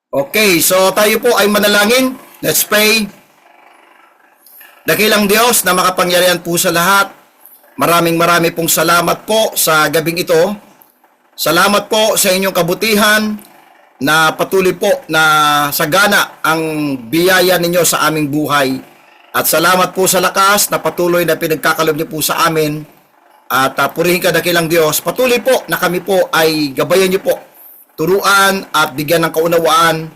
Okay, so tayo po ay manalangin. Let's pray. Dakilang Diyos na makapangyarihan po sa lahat. Maraming pong salamat po sa gabing ito. Salamat po sa inyong kabutihan na patuloy po na sagana ang biyaya ninyo sa aming buhay. At salamat po sa lakas na patuloy na pinagkakalob niyo po sa amin. At purihin ka dakilang Diyos. Patuloy po na kami po ay gabayan niyo po, turuan at bigyan ng kaunawaan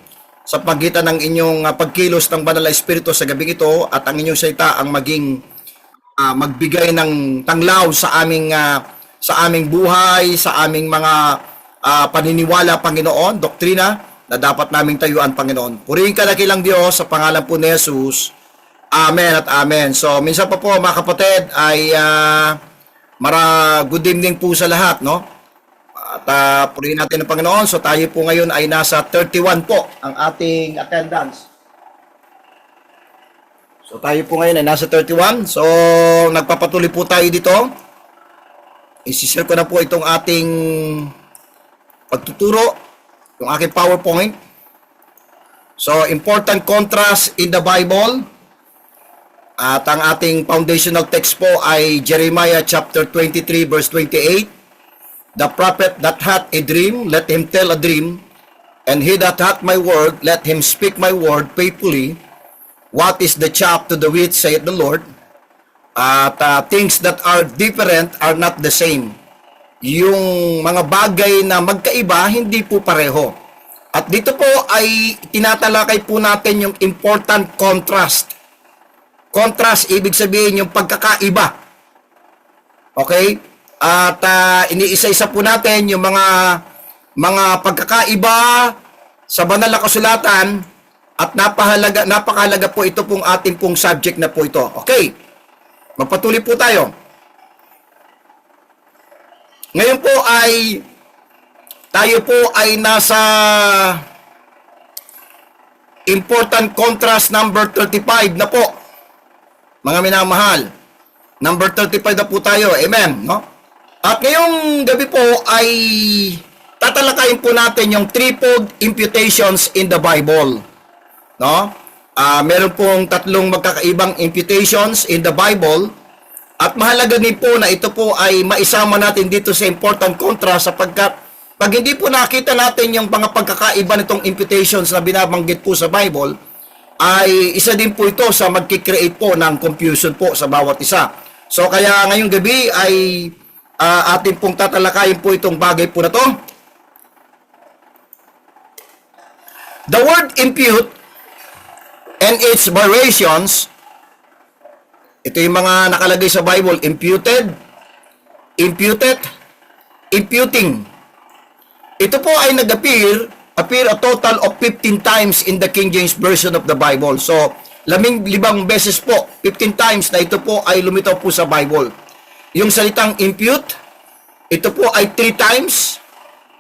sa pagitan ng inyong pagkilos ng Banal na Espiritu sa gabing ito, at ang inyong salita ang maging magbigay ng tanglaw sa aming buhay, sa aming mga paniniwala, Panginoon, doktrina na dapat naming tayuan, Panginoon. Purihin ka dakilang Diyos sa pangalan po ni Jesus. Amen at amen. So minsan pa po mga kapatid ay good evening po sa lahat, no? At purihin natin ang Panginoon. So tayo po ngayon ay nasa 31 po ang ating attendance. So tayo po ngayon ay nasa 31. So nagpapatuloy po tayo dito. Isishare ko na po itong ating pagtuturo, yung aking PowerPoint. So important contrast in the Bible. At ang ating foundational text po ay Jeremiah chapter 23 verse 28. The prophet that hath a dream, let him tell a dream, and he that hath my word, let him speak my word faithfully. What is the chaff to the wheat, saith the Lord? At things that are different are not the same. Yung mga bagay na magkaiba, hindi po pareho. At dito po ay tinatalakay po natin yung important contrast. Contrast, ibig sabihin yung pagkakaiba. Okay? At iniisa-isa po natin yung mga pagkakaiba sa banal na kasulatan, at napakahalaga po ito pong ating pong subject na po ito. Okay, magpatuloy po tayo. Ngayon po ay tayo po ay nasa important contrast number 35 na po, mga minamahal. Number 35 na po tayo. Amen, no? At ngayong gabi po ay tatalakayin po natin yung threefold imputations in the Bible. No? Meron pong tatlong magkakaibang imputations in the Bible, at mahalaga din po na ito po ay maisama natin dito sa important contrast, sapagkat pag hindi po nakita natin yung mga pagkakaiba nitong imputations na binabanggit po sa Bible, ay isa din po ito sa magkikreate po ng confusion po sa bawat isa. So kaya ngayong gabi ay atin pong tatalakayin po itong bagay po na to. The word impute and its variations, ito yung mga nakalagay sa Bible: imputed, imputed, imputing. Ito po ay nag-appear a total of 15 times in the King James Version of the Bible. So 15 beses po, 15 times na ito po ay lumitaw po sa Bible. Yung salitang impute, ito po ay 3 times.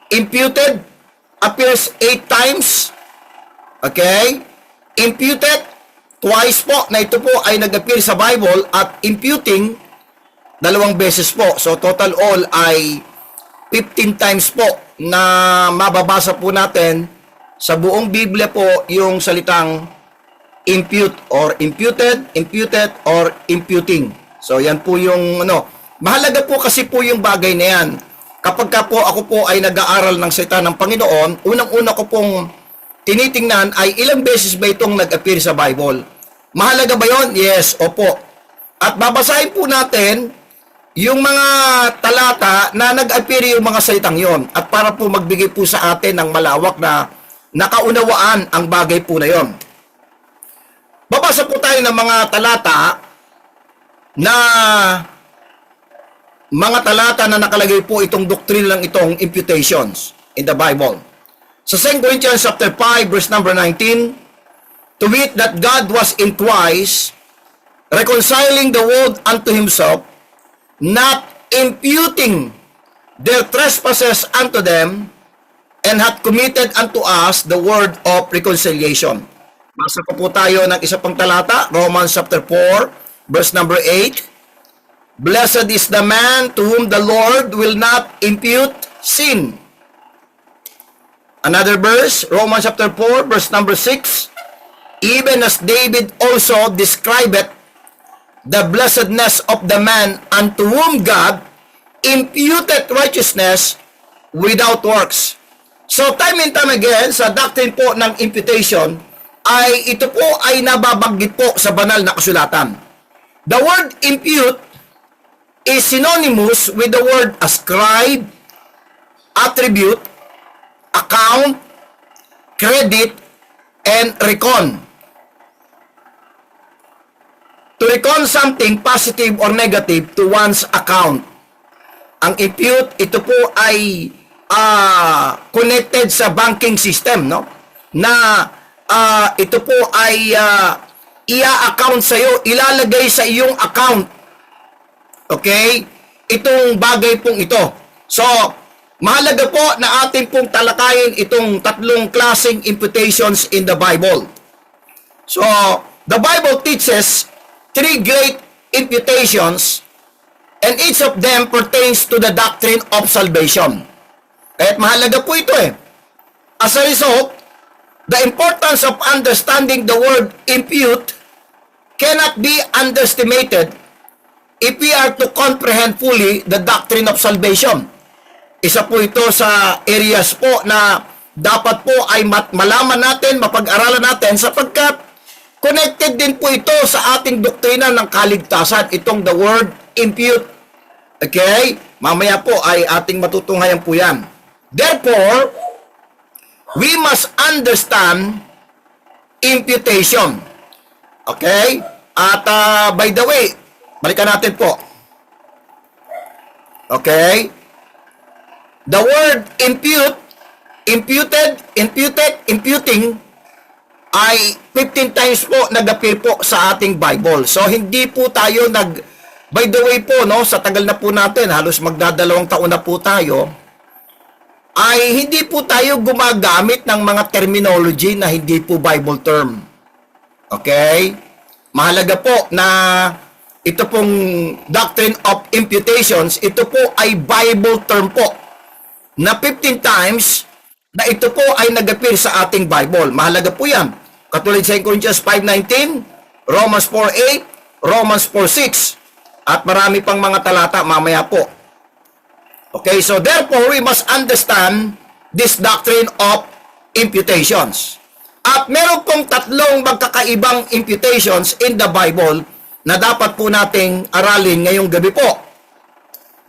Imputed appears 8 times. Okay? Imputed, twice po na ito po ay nag-appear sa Bible, at imputing, 2 beses po. So total all ay 15 times po na mababasa po natin sa buong Biblia po yung salitang impute or imputed, imputed or imputing. So yan po yung mahalaga po kasi po yung bagay na yan. Kapag ka po ako po ay nag-aaral ng salita ng Panginoon, unang-una ko pong tinitingnan ay ilang beses ba itong nag-appear sa Bible. Mahalaga ba yon? Yes, opo. At babasahin po natin yung mga talata na nag-appear yung mga salitang yon, at para po magbigay po sa atin ng malawak na nakaunawaan ang bagay po na yon. Babasa po tayo ng mga talata na nakalagay po itong doktrina lang itong imputations in the Bible. Sa 2 Corinthians chapter 5 verse number 19, to wit that God was in Christ reconciling the world unto himself, not imputing their trespasses unto them, and hath committed unto us the word of reconciliation. Basa po tayo ng isa pang talata, Romans chapter 4 verse number 8. Blessed is the man to whom the Lord will not impute sin. Another verse, Romans chapter 4, verse number 6. Even as David also describeth the blessedness of the man unto whom God imputed righteousness without works. So time and time again, sa doctrine po ng imputation, ay ito po ay nababanggit po sa banal na kasulatan. The word impute is synonymous with the word ascribe, attribute, account, credit, and recon. To recon something positive or negative to one's account. Ang impute, ito po ay connected sa banking system, no? Na ito po ay ia-account sa iyo, ilalagay sa iyong account. Okay? Itong bagay pong ito. So, mahalaga po na ating pong talakayin itong tatlong klaseng imputations in the Bible. So, the Bible teaches three great imputations, and each of them pertains to the doctrine of salvation. Kahit mahalaga po ito eh. As a result, the importance of understanding the word impute cannot be underestimated if we are to comprehend fully the doctrine of salvation. Isa po ito sa areas po na dapat po ay malaman natin, mapag-aralan natin sapagkat connected din po ito sa ating doktrina ng kaligtasan, itong the word impute. Okay? Mamaya po ay ating matutunghayan po yan. Therefore, we must understand imputation. Okay? At by the way, balikan natin po. Okay? The word impute, imputed, imputing, ay 15 times po nag-appear po sa ating Bible. So, hindi po tayo by the way po, no, sa tagal na po natin, halos magdadalawang taon na po tayo, ay hindi po tayo gumagamit ng mga terminology na hindi po Bible term. Okay? Mahalaga po na ito pong doctrine of imputations, ito po ay Bible term po na 15 times na ito po ay nag-appear sa ating Bible. Mahalaga po yan. Katulad sa 2 Corinthians 5:19, Romans 4:8, Romans 4:6, at marami pang mga talata mamaya po. Okay, so therefore, we must understand this doctrine of imputations. At meron pong tatlong magkakaibang imputations in the Bible na dapat po nating aralin ngayong gabi po.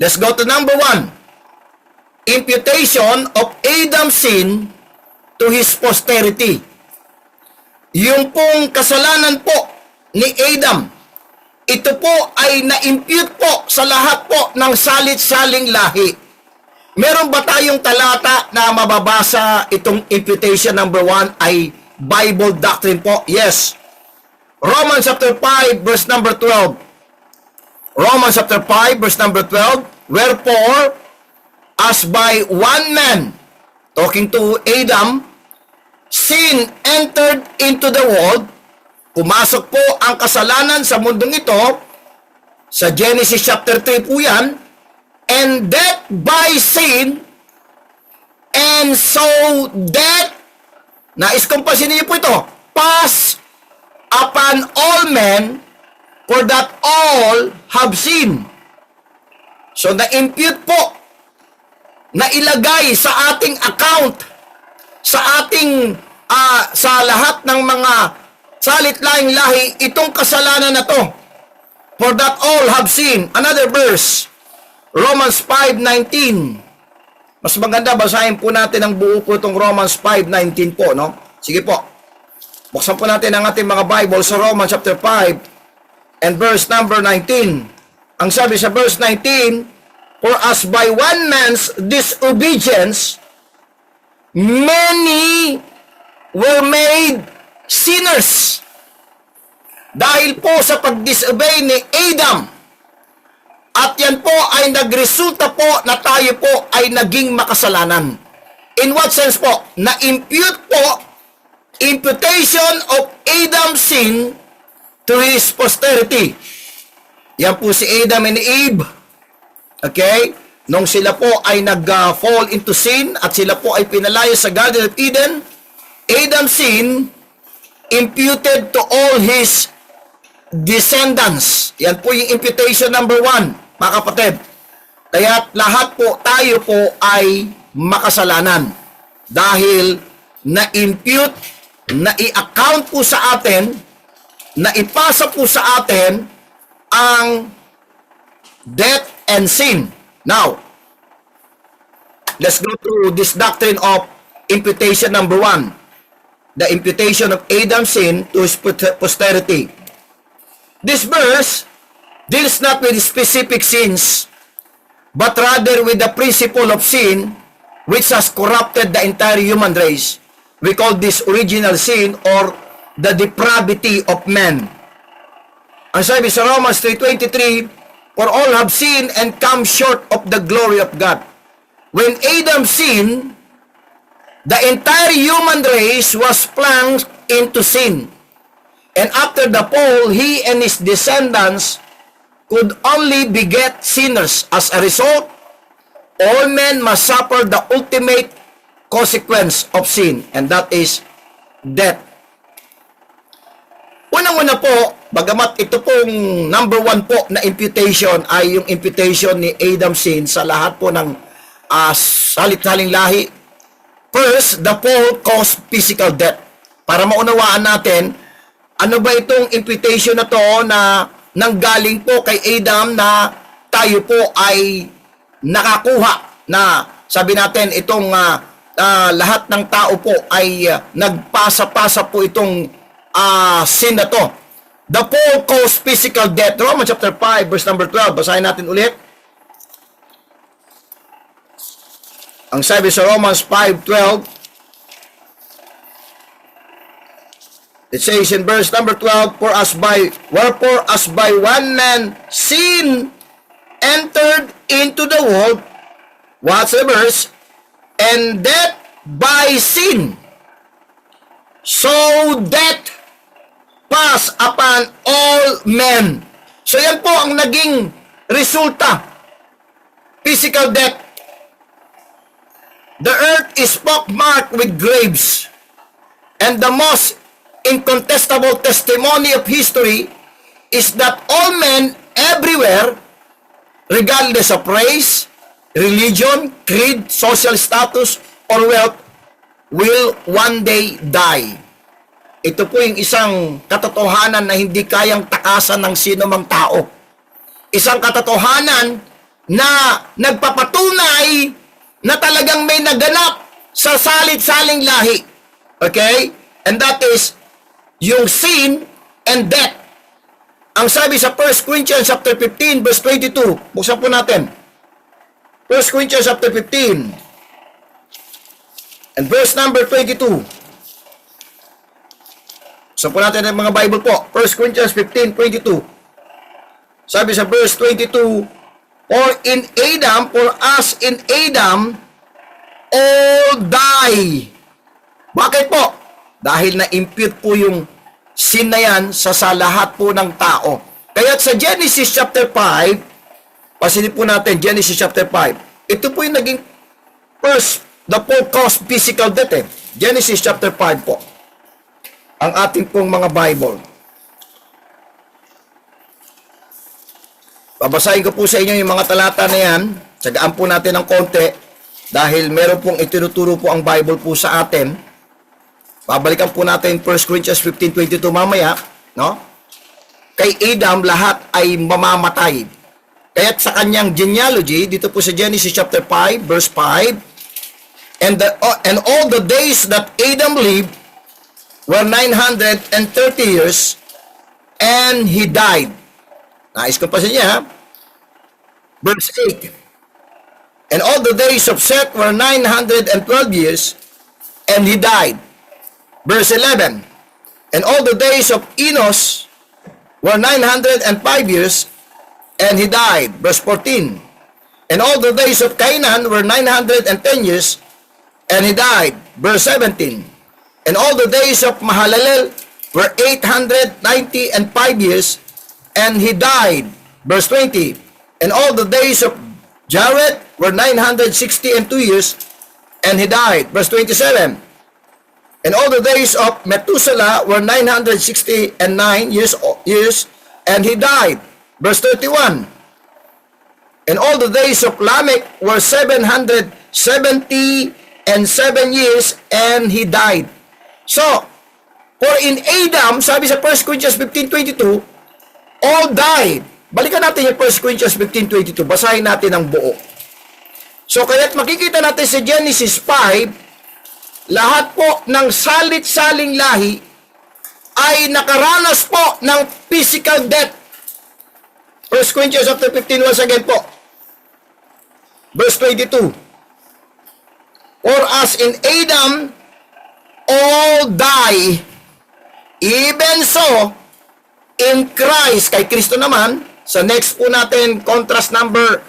Let's go to number 1. Imputation of Adam's sin to his posterity. Yung pong kasalanan po ni Adam, ito po ay na-impute po sa lahat po ng salit-saling lahi. Meron ba tayong talata na mababasa itong imputation number 1 ay Bible doctrine po? Yes. Romans chapter 5 verse number 12. Romans chapter 5 verse number 12. Wherefore, as by one man, talking to Adam, sin entered into the world, pumasok po ang kasalanan sa mundong ito, sa Genesis chapter 3 po yan, and death by sin, and so death, nais kong pasinin niyo po ito, pass upon all men, for that all have sinned. So na-impute po, na ilagay sa ating account, sa ating, sa lahat ng mga salit-laing lahi, itong kasalanan na to. For that all have sinned. Another verse, Romans 5:19. Mas maganda, basahin po natin ang buo po itong Romans 5:19 po, no? Sige po. Buksan po natin ang ating mga Bible sa Romans chapter 5 and verse number 19. Ang sabi sa verse 19, for as by one man's disobedience, many were made sinners. Dahil po sa pag-disobey ni Adam, at yan po ay nagresulta po na tayo po ay naging makasalanan. In what sense po? Na-impute po, imputation of Adam's sin to his posterity. Yan po si Adam and Eve. Okay? nung sila po ay nag-fall into sin at sila po ay pinalaya sa Garden of Eden, Adam's sin imputed to all his descendants. Yan po yung imputation number 1, mga kapatid. Kaya lahat po, tayo po ay makasalanan. Dahil na-impute, na-i-account po sa atin, na-ipasa po sa atin ang death and sin. Now, let's go through this doctrine of imputation number 1. The imputation of Adam's sin to his posterity. This verse deals not with specific sins, but rather with the principle of sin which has corrupted the entire human race. We call this original sin or the depravity of man. Ang sabi sa Romans 3:23, for all have sinned and come short of the glory of God. When Adam sinned, the entire human race was plunged into sin. And after the fall, he and his descendants could only beget sinners. As a result, all men must suffer the ultimate consequence of sin, and that is death. Unang-una po, bagamat ito pong number 1 po na imputation ay yung imputation ni Adam's sin sa lahat po ng salit-saling lahi. First, the fall caused physical death. Para maunawaan natin, ano ba itong imputation na to na nanggaling po kay Adam na tayo po ay nakakuha na sabi natin itong lahat ng tao po ay nagpasa-pasa po itong sin na to. The fall caused physical death. Romans chapter 5 verse number 12. Basahin natin ulit. Ang sabi sa Romans 5:12, it says in verse number 12, wherefore as by one man sin entered into the world, what's the verse? And death by sin. So death passed upon all men. So yan po ang naging resulta. Physical death. The earth is pockmarked with graves. And the most incontestable testimony of history is that all men everywhere, regardless of race, religion, creed, social status, or wealth, will one day die. Ito po yung isang katotohanan na hindi kayang takasan ng sino mang tao. Isang katotohanan na nagpapatunay na talagang may naganap sa salit-saling lahi. Okay? And that is yung sin and death. Ang sabi sa 1 Corinthians chapter 15 verse 22, buksan po natin. 1 Corinthians chapter 15 and verse number 22. Buksan po natin ang mga Bible po. 1 Corinthians 15:22. Sabi sa verse 22, for us in Adam all die. Bakit po? Dahil na-impute po yung sin na yan sa lahat po ng tao. Kaya sa Genesis chapter 5, pasilip po natin, Genesis chapter 5, ito po yung naging first, the fall caused physical death eh. Genesis chapter 5 po. Ang ating pong mga Bible. Babasahin ko po sa inyo yung mga talata na yan. Tsagaan po natin ng konti dahil meron pong itinuturo po ang Bible po sa atin. Babalikan po natin 1 Corinthians 15:22 mamaya, no? Kay Adam lahat ay mamamatay. Kaya't sa kanyang genealogy dito po sa Genesis chapter 5 verse 5, and all the days that Adam lived were 930 years and he died. Nais ko pa sa niya, ha? Verse 8. And all the days of Seth were 912 years, and he died. Verse 11. And all the days of Enos were 905 years, and he died. Verse 14. And all the days of Canaan were 910 years, and he died. Verse 17. And all the days of Mahalalel were 895 years, and he died. Verse 20. And all the days of Jared were 960 and 2 years, and he died. Verse 27. And all the days of Methuselah were 960 and 9 years, and he died. Verse 31. And all the days of Lamech were 770 and 7 years, and he died. So, for in Adam, sabi sa 1 Corinthians 15:22, all died. Balikan natin yung 1 Corinthians 15:22. Basahin natin ang buo. So, kaya't makikita natin sa Genesis 5, lahat po ng salit-saling lahi ay nakaranas po ng physical death. 1 Corinthians chapter 15, once again po. Verse 22. For as in Adam all die, even so in Christ, kay Kristo naman, sa next po natin, contrast number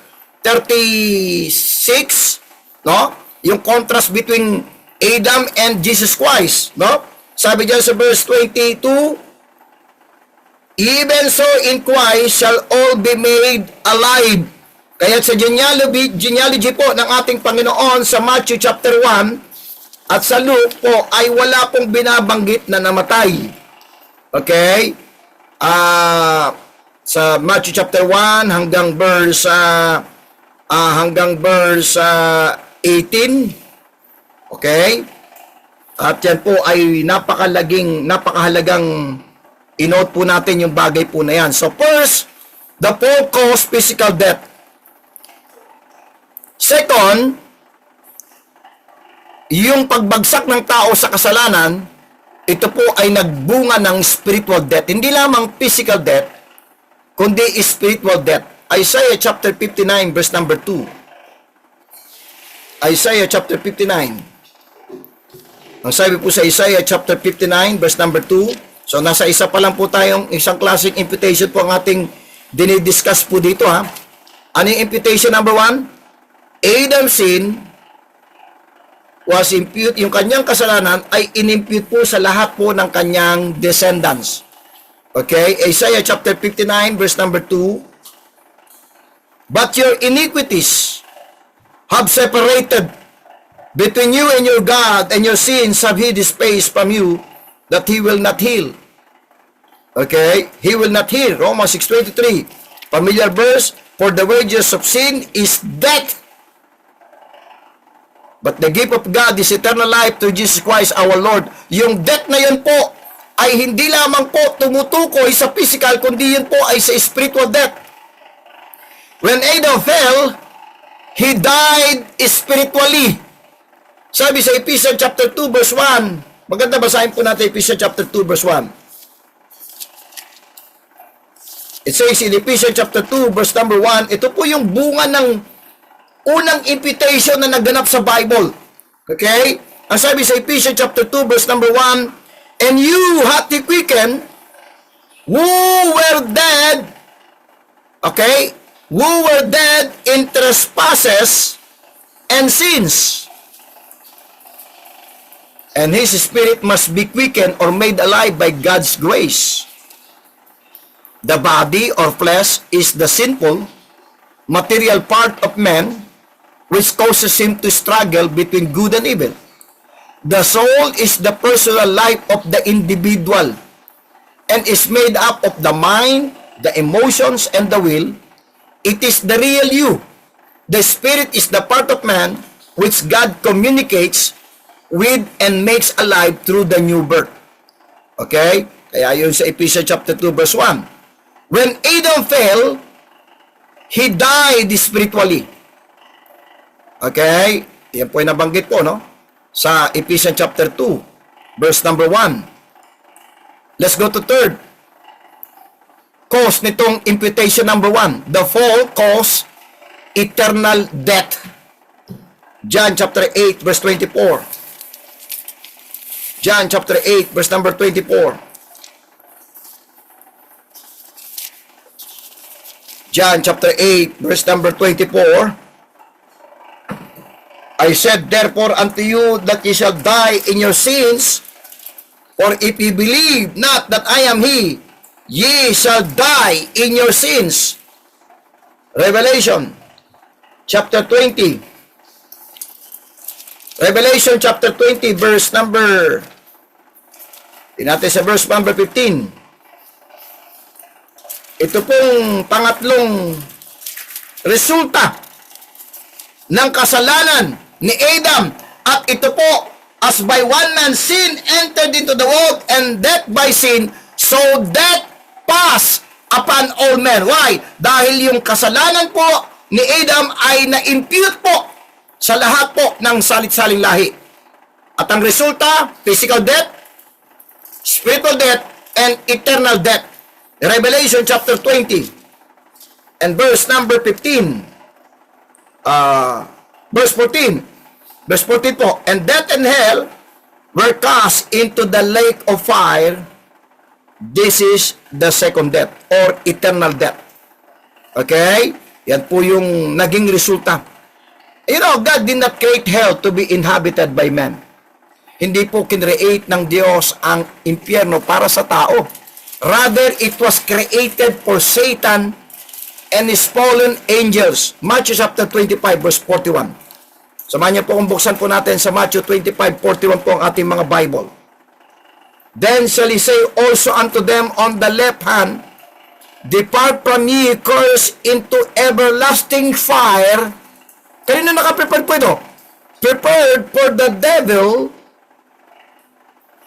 36, no? Yung contrast between Adam and Jesus Christ, no? Sabi diyan sa verse 22, even so in Christ shall all be made alive. Kaya sa genealogy po ng ating Panginoon sa Matthew chapter 1 at sa Luke po ay wala pong binabanggit na namatay. Okay? Sa Matthew chapter 1 hanggang verse 18. Okay? At yan po ay napakahalagang inote po natin yung bagay po na yan. So first, the fall caused physical death. Second, yung pagbagsak ng tao sa kasalanan, ito po ay nagbunga ng spiritual death. Hindi lamang physical death, kundi spiritual death. Isaiah chapter 59 verse number 2. Isaiah chapter 59. Ang sabi po sa Isaiah chapter 59 verse number 2. So nasa isa pa lang po tayong isang classic imputation po ang ating dinidiscuss po dito ha. Ano yung imputation number 1? Adam's sin was impute, yung kanyang kasalanan ay inimpute po sa lahat po ng kanyang descendants. Okay? Isaiah chapter 59 verse number 2. But your iniquities have separated between you and your God, and your sins have hid his face from you, that he will not heal. Okay? He will not heal. Romans 6:23. Familiar verse. For the wages of sin is death, but the gift of God is eternal life through Jesus Christ our Lord. Yung death na yun po ay hindi lamang po tumutukoy sa physical, kundi yun po ay sa spiritual death. When Adam fell, he died spiritually. Sabi sa Ephesians chapter 2 verse 1. Maganda basahin po natin Ephesians chapter 2 verse 1. It says in Ephesians chapter 2 verse number 1, ito po yung bunga ng unang imputation na naganap sa Bible. Okay? Ang sabi sa Ephesians chapter 2 verse number 1, and you hath he quickened who were dead, okay? Who were dead in trespasses and sins. And his spirit must be quickened or made alive by God's grace. The body or flesh is the sinful, material part of man, which causes him to struggle between good and evil. The soul is the personal life of the individual and is made up of the mind, the emotions, and the will. It is the real you. The spirit is the part of man which God communicates with and makes alive through the new birth. Okay? Kaya yun sa Ephesians chapter 2 verse 1. When Adam fell, he died spiritually. Okay? Yan po yung nabanggit po, no? Sa Ephesians chapter 2 verse number 1. Let's go to third. Cause nitong imputation number 1. The fall caused eternal death. John chapter 8 verse 24. John chapter 8 verse number 24. John chapter 8 verse number 24. I said therefore unto you that ye shall die in your sins, for if ye believe not that I am he, ye shall die in your sins. Revelation chapter 20. Revelation chapter 20, verse number, natin sa verse number 15. Ito pong pangatlong resulta ng kasalanan ni Adam. At ito po, as by one man sin entered into the world, and death by sin, so death passed upon all men. Why? Dahil yung kasalanan po ni Adam ay na-impute po sa lahat po ng salit-saling lahi. At ang resulta, physical death, spiritual death, and eternal death. Revelation chapter 20 and verse number 15. Verse 14. Verse 14 po, and death and hell were cast into the lake of fire. This is the second death or eternal death. Okay? Yan po yung naging resulta. You know, God did not create hell to be inhabited by men. Hindi po kinreate ng Diyos ang impyerno para sa tao. Rather, it was created for Satan and his fallen angels. Matthew chapter 25, verse 41. Samahan niyo po kung buksan po natin sa Matthew 25:41 po ang ating mga Bible. Then shall he say also unto them on the left hand, depart from me, cursed, into everlasting fire. Kanina nakaprepared po ito? Prepared for the devil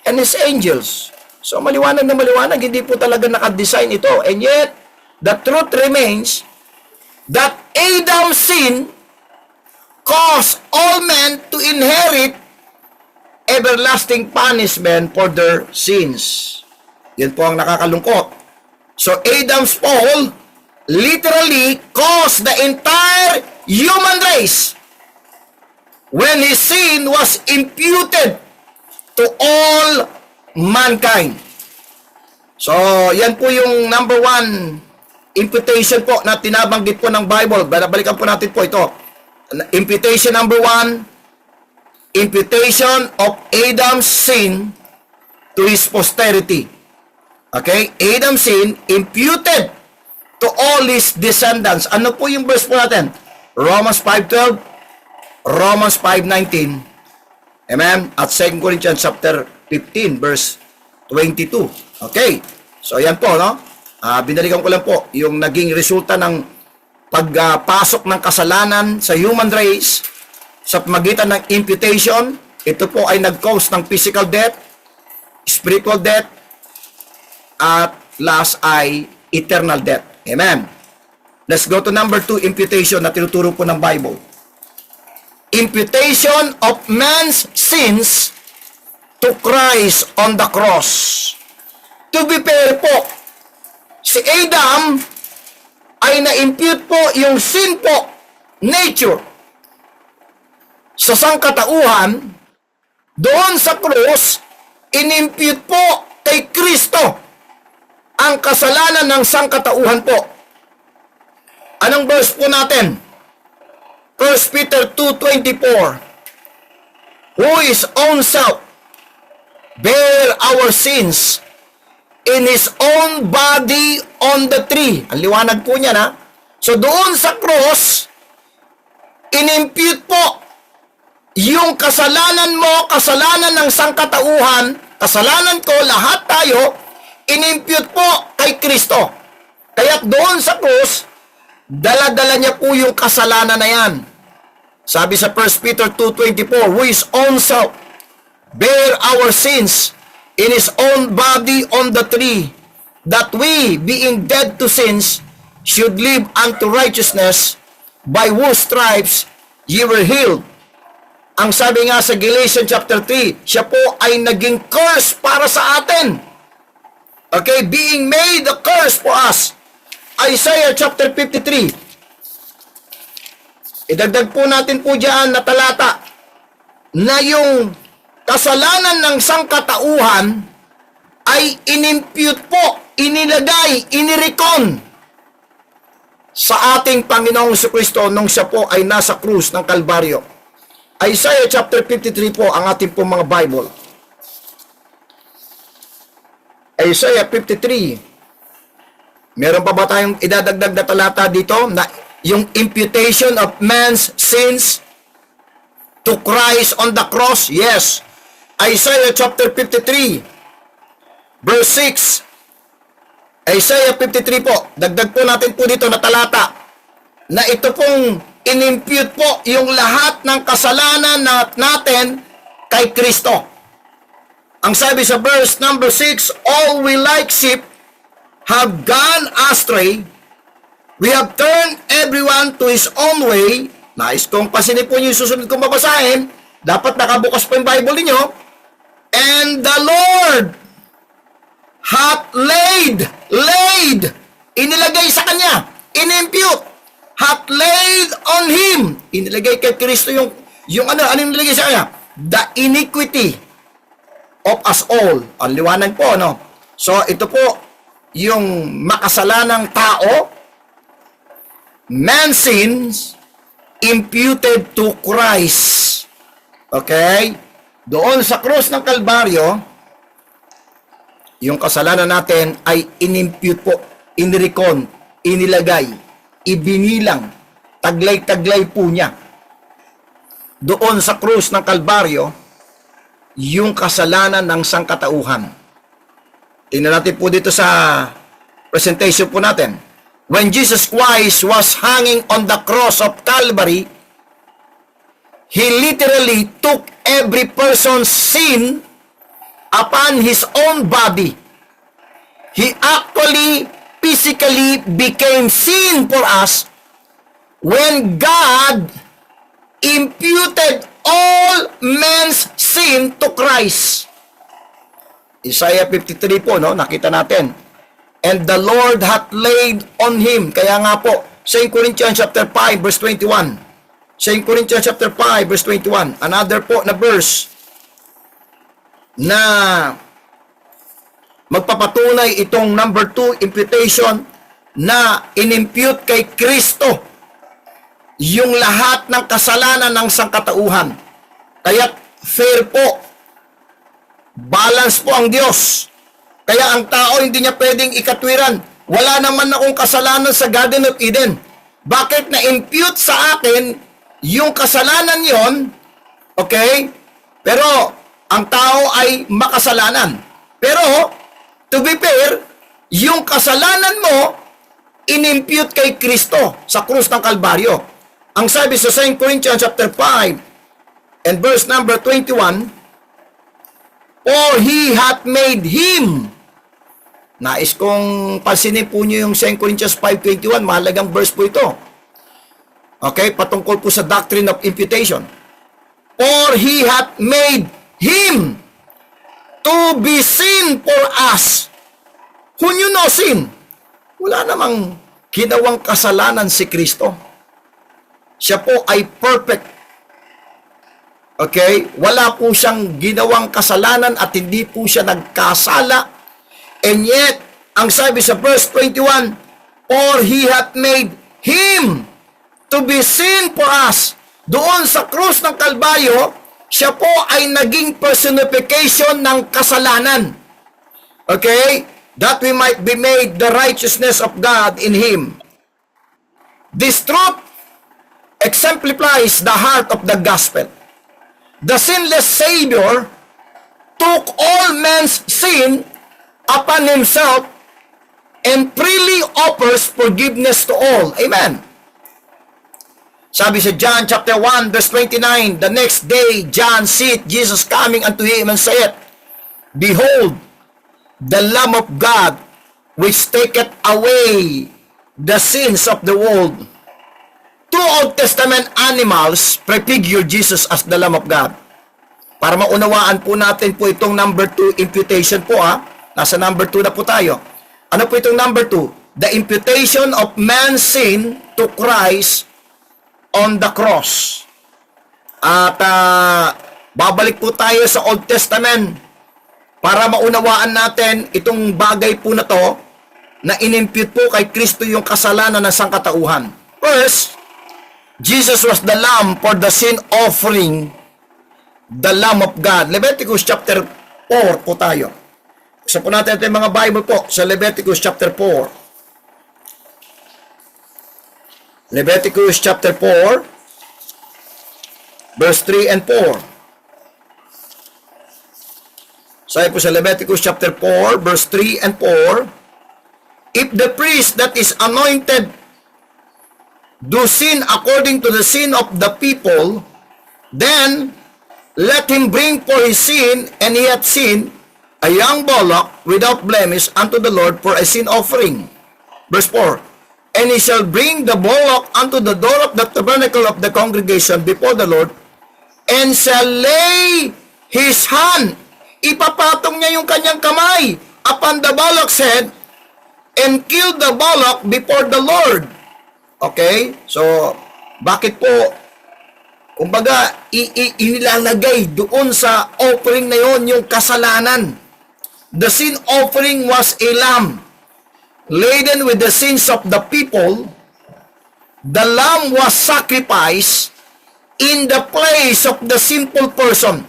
and his angels. So maliwanag na maliwanag, hindi po talaga nakadesign ito. And yet, the truth remains that Adam's sin caused all men to inherit everlasting punishment for their sins. Yan po ang nakakalungkot. So Adam's fall literally caused the entire human race when his sin was imputed to all mankind. So yan po yung number one imputation po na tinabanggit po ng Bible. Balikan po natin po ito. Imputation number 1, imputation of Adam's sin to his posterity. Okay? Adam's sin imputed to all his descendants. Ano po yung verse po natin? Romans 5:12, Romans 5:19, amen? At 2 Corinthians chapter 15, verse 22. Okay? So, yan po, no? Binalikan ko lang po yung naging resulta ng pagpasok ng kasalanan sa human race sa magitan ng imputation. Ito po ay nag-cause ng physical death, spiritual death, at last ay eternal death. Amen. Let's go to number 2, imputation na tinuturo po ng Bible. Imputation of man's sins to Christ on the cross. To be fair po, si Adam ay na-impute po yung sin po, nature, sa sangkatauhan. Doon sa cross, in-impute po kay Kristo ang kasalanan ng sangkatauhan po. Anong verse po natin? 1 Peter 2:24. Who his own self bear our sins in his own body on the tree. Ang liwanag po niya, na. So doon sa cross, in-impute po yung kasalanan mo, kasalanan ng sangkatauhan, kasalanan ko, lahat tayo, in-impute po kay Kristo. Kaya doon sa cross, dala-dala niya po yung kasalanan na yan. Sabi sa 1 Peter 2:24, who his own self bear our sins in his own body on the tree, that we, being dead to sins, should live unto righteousness, by whose stripes ye were healed. Ang sabi nga sa Galatians chapter 3, siya po ay naging curse para sa atin. Okay, being made a curse for us. Isaiah chapter 53. Idagdag po natin po dyan na talata na yung kasalanan ng sangkatauhan ay inimpute po, inilagay, inirekon sa ating Panginoong Jesucristo nung siya po ay nasa krus ng Kalbaryo. Isaiah chapter 53 po ang ating po mga Bible. Isaiah 53. Meron pa ba tayong idadagdag na talata dito na yung imputation of man's sins to Christ on the cross? Yes. Isaiah chapter 53, verse 6. Isaiah 53 po, dagdag po natin po dito na talata, na ito pong inimpute po yung lahat ng kasalanan natin kay Kristo. Ang sabi sa verse number 6, all we like sheep have gone astray. We have turned everyone to his own way. Nais kong pasinip po yung susunod kong babasahin. Dapat nakabukas po yung Bible niyo. And the Lord hath laid, inilagay sa kanya, inimpute, hath laid on him, inilagay kay Kristo yung ano inilagay sa kanya? The iniquity of us all. Ang liwanag po, no? So, ito po, yung makasalanang tao, man's sins, imputed to Christ. Okay? Doon sa krus ng Kalbaryo, yung kasalanan natin ay inimpute po, inirikon, inilagay, ibinilang, taglay-taglay po niya. Doon sa krus ng Kalbaryo, yung kasalanan ng sangkatauhan. Tingnan natin po dito sa presentation po natin. When Jesus Christ was hanging on the cross of Calvary, He literally took every person's sin upon His own body. He actually physically became sin for us when God imputed all men's sin to Christ. Isaiah 53 po, no? Nakita natin. And the Lord hath laid on him. Kaya nga po, 2 Corinthians chapter 5 verse 21. 2 Corinthians chapter 5 verse 21. Another po na verse na magpapatunay itong number 2 imputation na inimpute kay Kristo yung lahat ng kasalanan ng sangkatauhan. Kaya fair po, balance po ang Diyos. Kaya ang tao hindi niya pwedeng ikatwiran. Wala naman akong kasalanan sa Garden of Eden. Bakit na-impute sa akin yung kasalanan yon? Okay? Pero ang tao ay makasalanan. Pero to be fair, yung kasalanan mo inimpute kay Kristo sa krus ng Kalbaryo. Ang sabi sa 2 Corinthians chapter 5 and verse number 21, for He hath made Him. Nais kong pansinin po nyo yung 2 Corinthians 5:21, mahalagang verse po ito. Okay, patungkol po sa doctrine of imputation. For He hath made Him to be sin for us. Who knew no sin? Wala namang ginawang kasalanan si Kristo. Siya po ay perfect. Okay? Wala po siyang ginawang kasalanan at hindi po siya nagkasala. And yet, ang sabi sa verse 21, or He hath made Him to be sin for us. Doon sa krus ng Kalbaryo, siya po ay naging personification ng kasalanan. Okay? That we might be made the righteousness of God in Him. This truth exemplifies the heart of the gospel. The sinless Savior took all men's sin upon Himself and freely offers forgiveness to all. Amen. Sabi sa John chapter 1 verse 29, the next day John seeth Jesus coming unto him and saith, behold, the Lamb of God, which taketh away the sins of the world. Two Old Testament animals prefigure Jesus as the Lamb of God. Para maunawaan po natin po itong number 2 imputation po Nasa number 2 na po tayo. Ano po itong number 2? The imputation of man's sin to Christ on the cross. At babalik po tayo sa Old Testament para maunawaan natin itong bagay po na to na inimpute po kay Kristo yung kasalanan ng sangkatauhan. First, Jesus was the lamb for the sin offering, the Lamb of God. Leviticus chapter 4 po tayo. Isa po natin ito yung mga Bible po sa Leviticus chapter 4. Leviticus chapter 4, verse 3 and 4. Sabi po sa Leviticus chapter 4, verse 3 and 4, if the priest that is anointed do sin according to the sin of the people, then let him bring for his sin, and he hath sinned, a young bullock without blemish unto the Lord for a sin offering. Verse 4, and he shall bring the bullock unto the door of the tabernacle of the congregation before the Lord, and shall lay his hand, ipapatong niya yung kanyang kamay upon the bullock's head, and kill the bullock before the Lord. Okay? So, bakit po, kumbaga, inilalagay doon sa offering na yon yung kasalanan. The sin offering was a lamb laden with the sins of the people. The lamb was sacrificed in the place of the sinful person.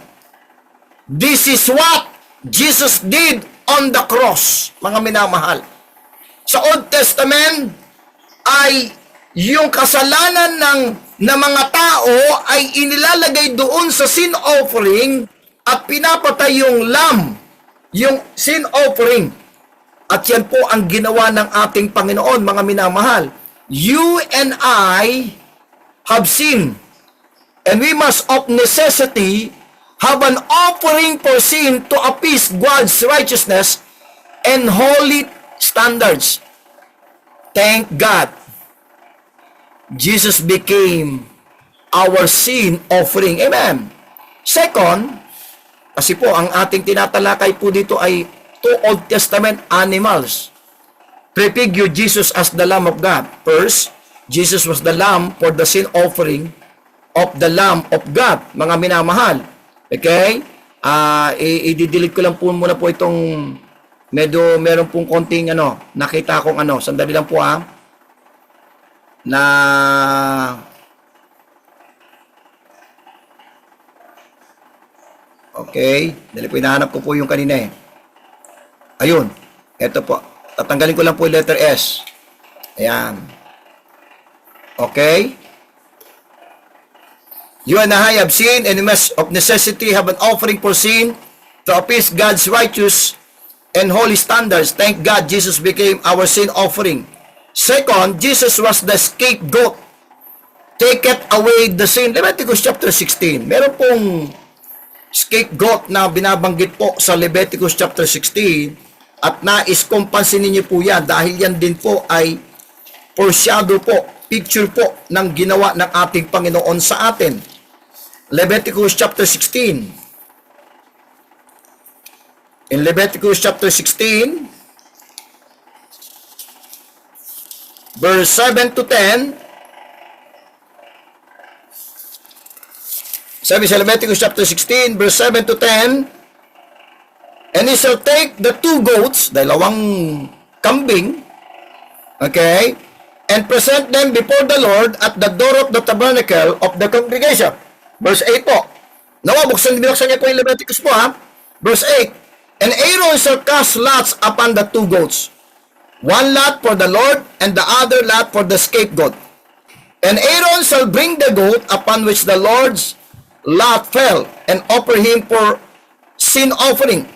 This is what Jesus did on the cross, mga minamahal. Sa Old Testament ay yung kasalanan ng mga tao ay inilalagay doon sa sin offering at pinapatay yung lamb, yung sin offering. At yan po ang ginawa ng ating Panginoon, mga minamahal. You and I have sinned, and we must of necessity have an offering for sin to appease God's righteousness and holy standards. Thank God, Jesus became our sin offering. Amen. Second, kasi po ang ating tinatalakay po dito ay two Old Testament animals. Prefigure Jesus as the Lamb of God. First, Jesus was the lamb for the sin offering of the Lamb of God. Mga minamahal. Okay? I-delete ko lang po muna po itong meron pong konting nakita kong sandali lang po na okay, dali po hinahanap ko po yung kanina ayun, eto po, tatanggalin ko lang po yung letter S, ayan, okay, you and I have sinned and must of necessity have an offering for sin to appease God's righteous and holy standards. Thank God Jesus became our sin offering. Second, Jesus was the scapegoat. Taketh away the sin. Leviticus chapter 16. Meron pong scapegoat na binabanggit po sa Leviticus chapter 16 at nais kong pansinin niyo po yan dahil yan din po ay foreshadow po, picture po ng ginawa ng ating Panginoon sa atin. Leviticus chapter 16. In Leviticus chapter 16, verse 7 to 10, sabi sa Leviticus chapter 16, verse 7 to 10, and he shall take the two goats, dalawang kambing, okay, and present them before the Lord at the door of the tabernacle of the congregation. Verse 8 po. Nawa, binuksan niya po yung Leviticus po Verse 8, and Aaron shall cast lots upon the two goats, one lot for the Lord, and the other lot for the scapegoat. And Aaron shall bring the goat upon which the Lord's lot fell, and offer him for sin offering.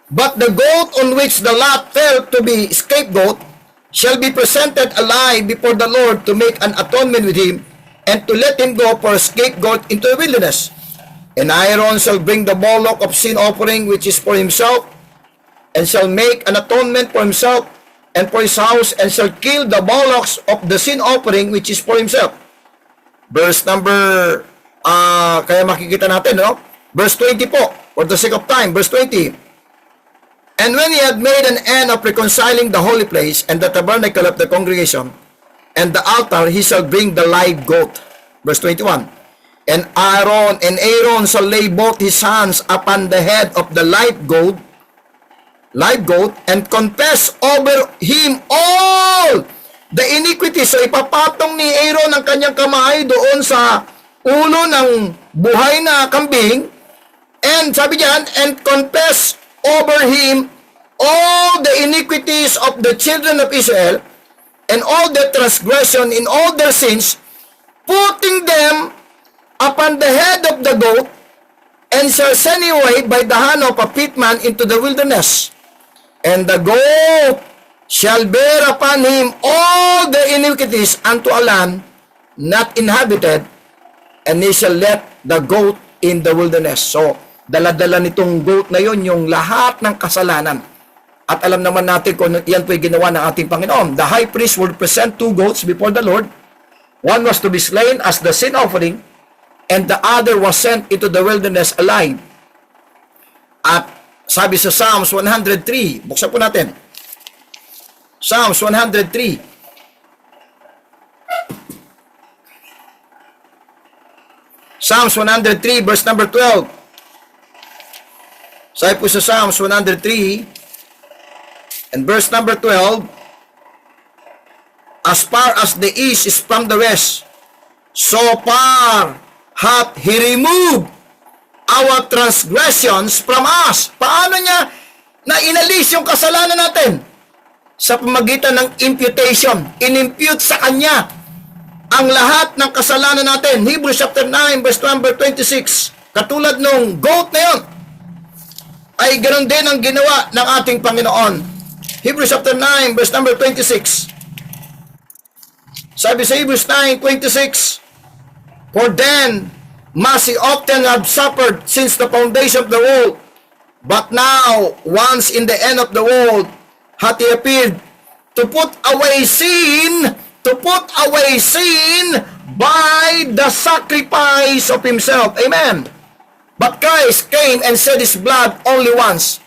But the goat on which the lot fell to be scapegoat shall be presented alive before the Lord to make an atonement with him, and to let him go for a scapegoat into the wilderness. And Aaron shall bring the bullock of sin offering which is for himself, and shall make an atonement for himself and for his house, and shall kill the bullocks of the sin offering which is for himself. Verse number, kaya makikita natin, Verse 20 po, for the sake of time, verse 20. And when he had made an end of reconciling the holy place and the tabernacle of the congregation and the altar, he shall bring the live goat. Verse 21. And Aaron shall lay both his hands upon the head of the live goat, and confess over him all the iniquity. So ipapatong ni Aaron ang kanyang kamay doon sa ulo ng buhay na kambing, and sabi diyan, and confess over him all the iniquities of the children of Israel, and all their transgression in all their sins, putting them upon the head of the goat, and shall send him away by the hand of a pitman into the wilderness. And the goat shall bear upon him all the iniquities unto a land not inhabited, and he shall let the goat in the wilderness. So, dala-dala nitong goat na yon yung lahat ng kasalanan. At alam naman natin kung yan po'y ginawa ng ating Panginoon. The high priest would present 2 goats before the Lord. One was to be slain as the sin offering, and the other was sent into the wilderness alive. At sabi sa Psalms 103, buksan po natin. Psalms 103. Psalms 103 verse number 12. Sabi po sa Psalms 103 and verse number 12, as far as the east is from the west, so far hath He removed our transgressions from us. Paano niya na inalis yung kasalanan natin? Sa pamagitan ng imputation. Inimpute sa Kanya ang lahat ng kasalanan natin. Hebrews chapter 9 verse number 26. Katulad nung goat na yun, ay ganoon din ang ginawa ng ating Panginoon. Hebrews chapter 9 verse number 26. Sabi sa Hebrews 9:26, for then must he often have suffered since the foundation of the world, but now once in the end of the world hath he appeared to put away sin by the sacrifice of himself. Amen. But Christ came and shed his blood only once,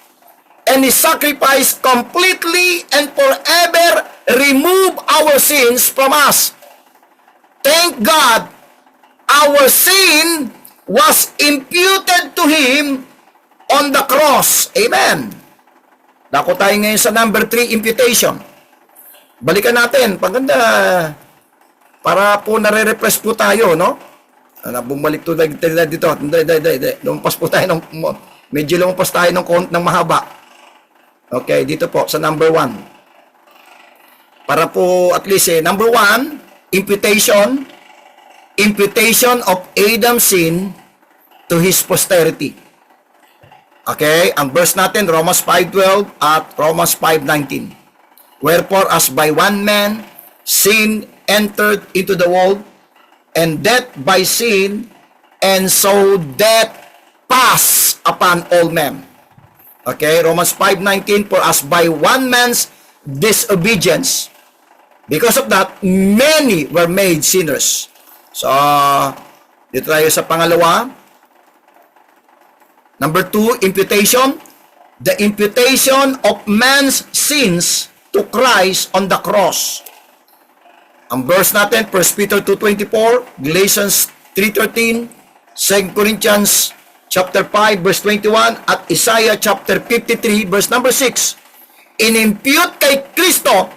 and his sacrifice completely and forever remove our sins from us. Thank God, our sin was imputed to him on the cross. Amen. Dako tayo ngayon sa number 3, imputation. Balikan natin, paganda, para po nare-refresh po tayo, no? Bumalik to dito. Lumpas po tayo medyo lumpas tayo ng mahaba. Okay, dito po sa number 1. Para po at least number 1, imputation of Adam's sin to his posterity. Okay, ang verse natin Romans 5:12 at Romans 5:19. Wherefore as by one man sin entered into the world, and death by sin, and so death passed upon all men. Okay, Romans 5:19, for as by one man's disobedience, because of that, many were made sinners. So, dito tayo sa pangalawa. Number 2, imputation. The imputation of man's sins to Christ on the cross. Ang verse natin, 1 Peter 2:24, Galatians 3:13, 2 Corinthians chapter 5 verse 21 at Isaiah chapter 53 verse number 6. Inimpute kay Kristo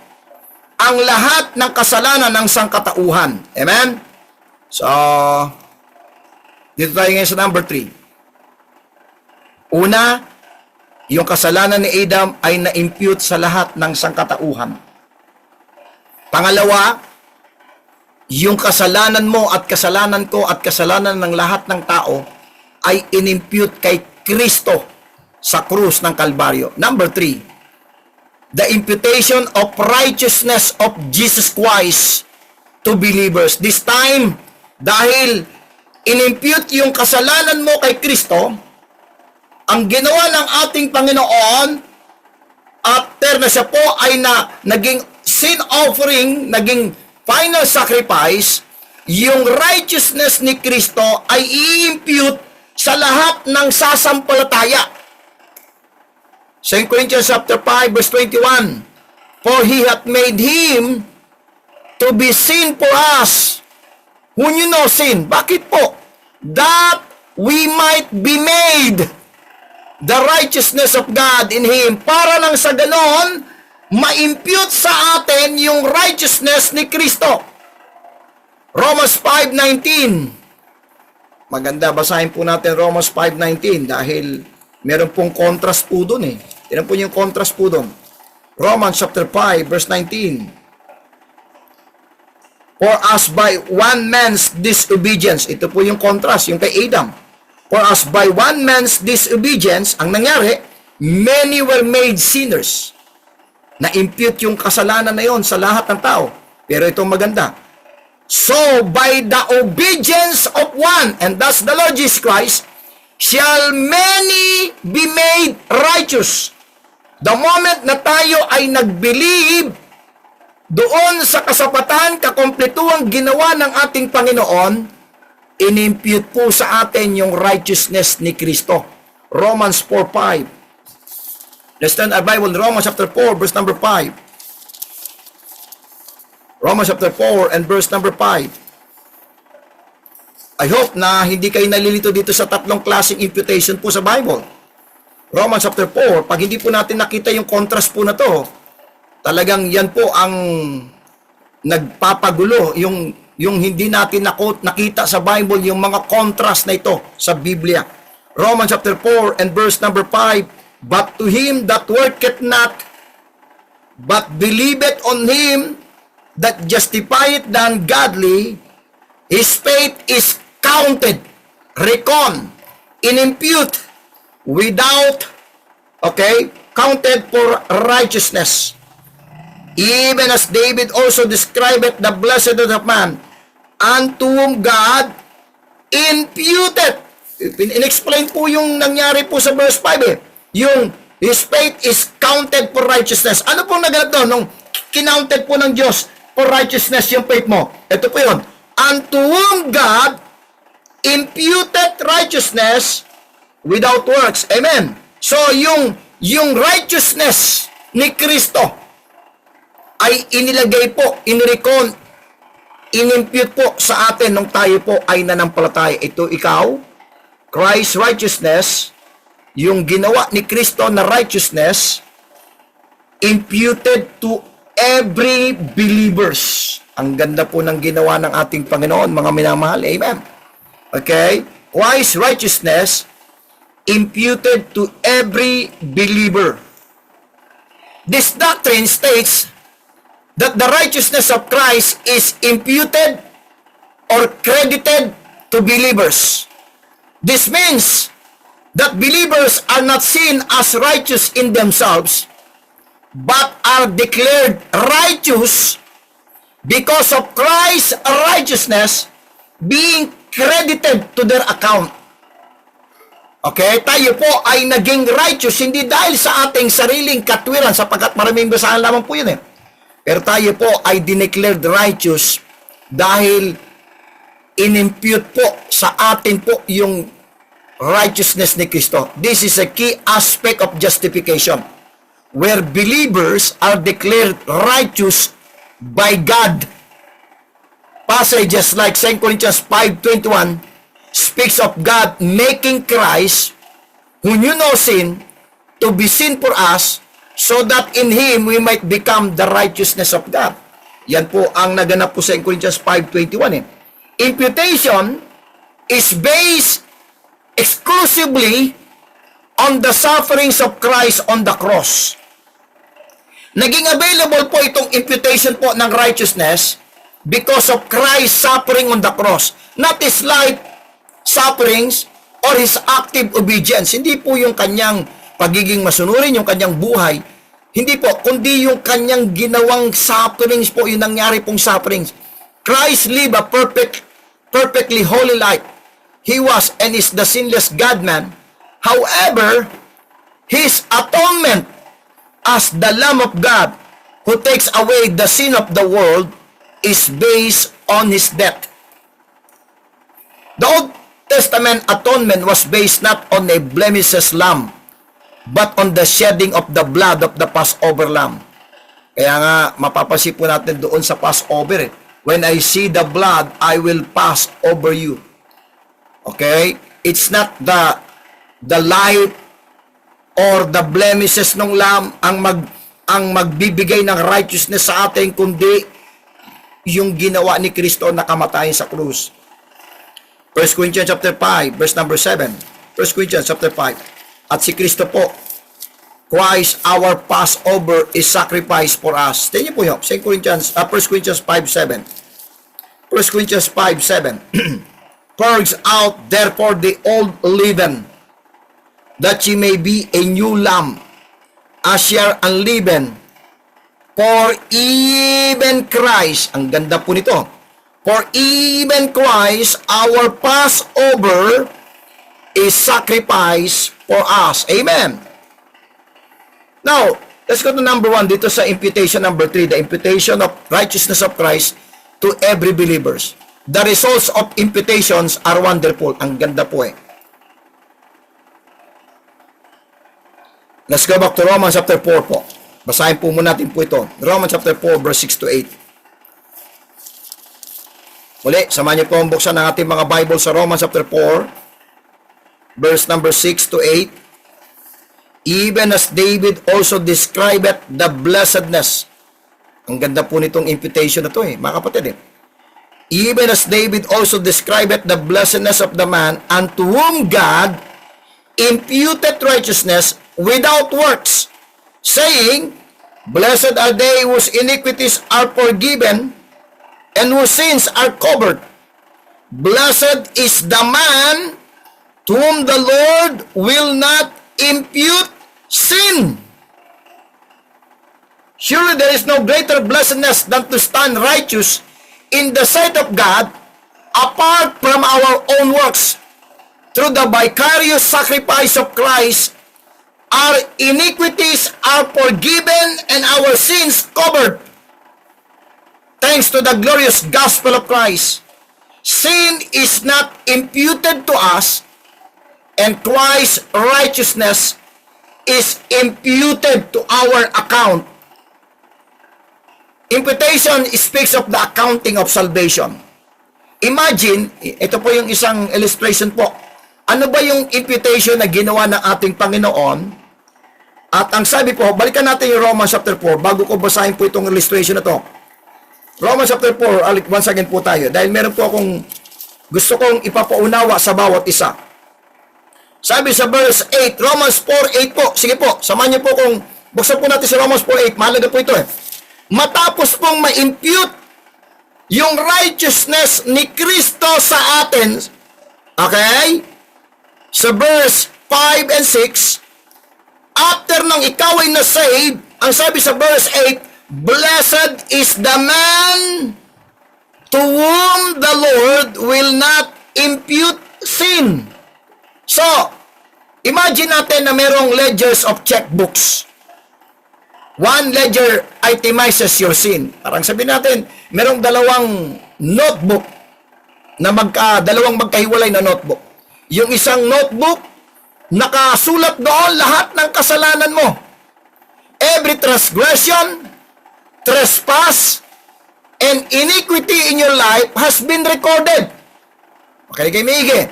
ang lahat ng kasalanan ng sangkatauhan. Amen? So, dito tayo ngayon sa number 3. Una, yung kasalanan ni Adam ay na-impute sa lahat ng sangkatauhan. Pangalawa, yung kasalanan mo at kasalanan ko at kasalanan ng lahat ng tao ay inimpute kay Kristo sa krus ng Kalbaryo. Number 3, the imputation of righteousness of Jesus Christ to believers. This time, dahil inimpute yung kasalanan mo kay Kristo, ang ginawa ng ating Panginoon, after na siya po ay naging sin offering, naging final sacrifice, yung righteousness ni Kristo ay i-impute sa lahat ng sasampalataya. 2 Corinthians chapter 5 verse 21, for he hath made him to be sin for us who knew no sin. Bakit po? That we might be made the righteousness of God in him. Para lang sa ganon, ma-impute sa atin yung righteousness ni Kristo. Romans 5:19. Maganda, basahin po natin Romans 5:19 dahil meron pong contrast po doon eh. Tignan po yung contrast po doon. Romans chapter 5 verse 19. For as by one man's disobedience, ito po yung contrast, yung kay Adam. For as by one man's disobedience, ang nangyari, many were made sinners. Na-impute yung kasalanan na yon sa lahat ng tao. Pero itong maganda. So, by the obedience of one, and thus the Lord Jesus Christ, shall many be made righteous. The moment na tayo ay nag-believe doon sa kasapatan, kakompletuang ginawa ng ating Panginoon, inimpute po sa atin yung righteousness ni Kristo. Romans 4:5. Let's turn our Bible, Romans chapter 4, verse number 5. Romans chapter 4 and verse number 5. I hope na hindi kayo nalilito dito sa tatlong klaseng imputation po sa Bible. Romans chapter 4, pag hindi po natin nakita yung contrast po na to, talagang yan po ang nagpapagulo, yung hindi natin nakita sa Bible, yung mga contrast na ito sa Biblia. Romans chapter 4 and verse number 5, but to him that worketh not, but believeth on him that justifieth the ungodly, his faith is counted, reckoned, inimpute, without, counted for righteousness. Even as David also described the blessedness of man, unto whom God imputed. In-explain po yung nangyari po sa verse 5 Yung his faith is counted for righteousness. Ano pong naganap doon? Nung kinounted po ng Diyos for righteousness yung faith mo. Ito po yun. Unto whom God imputed righteousness without works. Amen. So, yung righteousness ni Kristo ay inilagay po, inirecon, inimpute po sa atin nung tayo po ay nanampalataya. Ito ikaw, Christ's righteousness, yung ginawa ni Kristo na righteousness, imputed to every believers. Ang ganda po ng ginawa ng ating Panginoon, mga minamahal. Amen. Okay? Christ's righteousness, imputed to every believer. This doctrine states that the righteousness of Christ is imputed or credited to believers. This means that believers are not seen as righteous in themselves, but are declared righteous because of Christ's righteousness being credited to their account. Okay? Tayo po ay naging righteous hindi dahil sa ating sariling katwiran, sapagkat maraming basahan lamang po yun Pero tayo po ay dineclared righteous dahil inimpute po sa atin po yung righteousness ni Kristo. This is a key aspect of justification, where believers are declared righteous by God. Passages like 2 Corinthians 5:21 speaks of God making Christ, who knew no sin, to be sin for us, so that in Him we might become the righteousness of God. Yan po ang naganap po sa Corinthians 5:21 Imputation is based exclusively on the sufferings of Christ on the cross. Naging available po itong imputation po ng righteousness because of Christ's suffering on the cross. Not His life sufferings or His active obedience. Hindi po yung kanyang pagiging masunurin, yung kanyang buhay. Hindi po, kundi yung kanyang ginawang sufferings po, yung nangyari pong sufferings. Christ lived a perfectly holy life. He was and is the sinless God-man. However, His atonement as the Lamb of God who takes away the sin of the world is based on His death. The Old Testament atonement was based not on a blemishless lamb, but on the shedding of the blood of the Passover lamb. Kaya nga, mapapansin po natin doon sa Passover. When I see the blood, I will pass over you. Okay? It's not the life or the blemishes ng lamb ang magbibigay ng righteousness sa atin, kundi yung ginawa ni Kristo na kamatayan sa krus. 1 Corinthians chapter 5, verse number 7. 1 Corinthians chapter 5. At si Kristo po, Christ, our Passover, is sacrificed for us. Tingnan niyo po yun, 1 Corinthians 5:7. 1 Corinthians 5:7. Purge out therefore the old leaven, that ye may be a new lamb, as ye are unleavened. For even Christ, ang ganda po nito, for even Christ, our Passover, is sacrifice for us. Amen. Now, let's go to number 1 dito sa imputation number 3, the imputation of righteousness of Christ to every believers. The results of imputations are wonderful. Ang ganda po eh. Let's go back to Romans chapter 4 po. Basahin po muna natin po ito. Romans chapter 4 verse 6 to 8. Muli, samahan niyo po ang buksan ng ating mga Bible sa Romans chapter 4 verse number 6 to 8. Even as David also described the blessedness. Ang ganda po nitong imputation na to eh, mga kapatid eh. Even as David also described the blessedness of the man unto whom God imputed righteousness without works, saying, Blessed are they whose iniquities are forgiven and whose sins are covered. Blessed is the man to whom the Lord will not impute sin. Surely there is no greater blessedness than to stand righteous in the sight of God apart from our own works. Through the vicarious sacrifice of Christ, our iniquities are forgiven and our sins covered. Thanks to the glorious gospel of Christ, sin is not imputed to us, and Christ's righteousness is imputed to our account. Imputation speaks of the accounting of salvation. Imagine, ito po yung isang illustration po. Ano ba yung imputation na ginawa ng ating Panginoon? At ang sabi po, balikan natin yung Romans chapter 4 bago ko basahin po itong illustration na to. Romans chapter 4, once again po tayo. Dahil meron po akong gusto kong ipapaunawa sa bawat isa. Sabi sa verse 8, Romans 4:8 po. Sige po, samahan niyo po kung buksan po natin sa Romans 4:8. Mahalaga po ito eh. Matapos pong ma-impute yung righteousness ni Kristo sa atin, okay? Sa verse 5 and 6, after nang ikaw ay na-save, ang sabi sa verse 8, Blessed is the man to whom the Lord will not impute sin. So, imagine natin na merong ledgers of checkbooks. One ledger itemizes your sin. Parang sabihin natin, merong dalawang notebook na dalawang magkahiwalay na notebook. Yung isang notebook, nakasulat doon lahat ng kasalanan mo. Every transgression, trespass, and iniquity in your life has been recorded. Okay, kay Mige.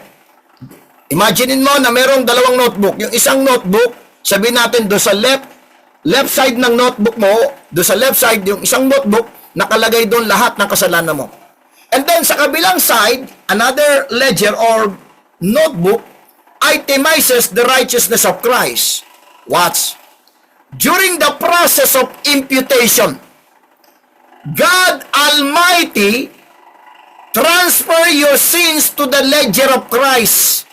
Imaginein mo na merong dalawang notebook. Yung isang notebook, sabihin natin doon sa left side ng notebook mo, doon sa left side, yung isang notebook, nakalagay doon lahat ng kasalanan mo. And then sa kabilang side, another ledger or notebook itemizes the righteousness of Christ. Watch. During the process of imputation, God Almighty transfer your sins to the ledger of Christ.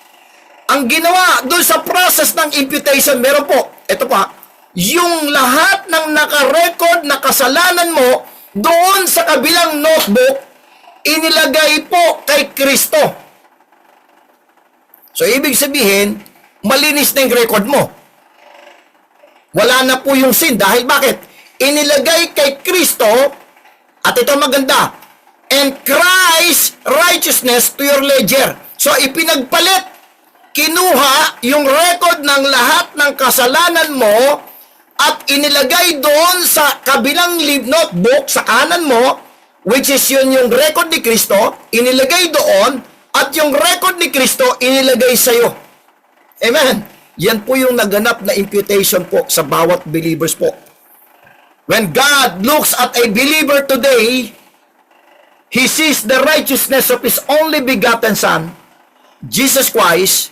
Ang ginawa doon sa process ng imputation, meron po, ito pa, yung lahat ng nakarecord na kasalanan mo doon sa kabilang notebook, inilagay po kay Kristo. So, ibig sabihin, malinis na yung record mo. Wala na po yung sin. Dahil bakit? Inilagay kay Kristo, at ito maganda, and Christ's righteousness to your ledger. So, ipinagpalit, kinuha yung record ng lahat ng kasalanan mo at inilagay doon sa kabilang notebook sa kanan mo, which is yun yung record ni Kristo, inilagay doon, at yung record ni Kristo inilagay sa iyo. Amen. Yan po yung naganap na imputation po sa bawat believers po. When God looks at a believer today, He sees the righteousness of His only begotten Son, Jesus Christ,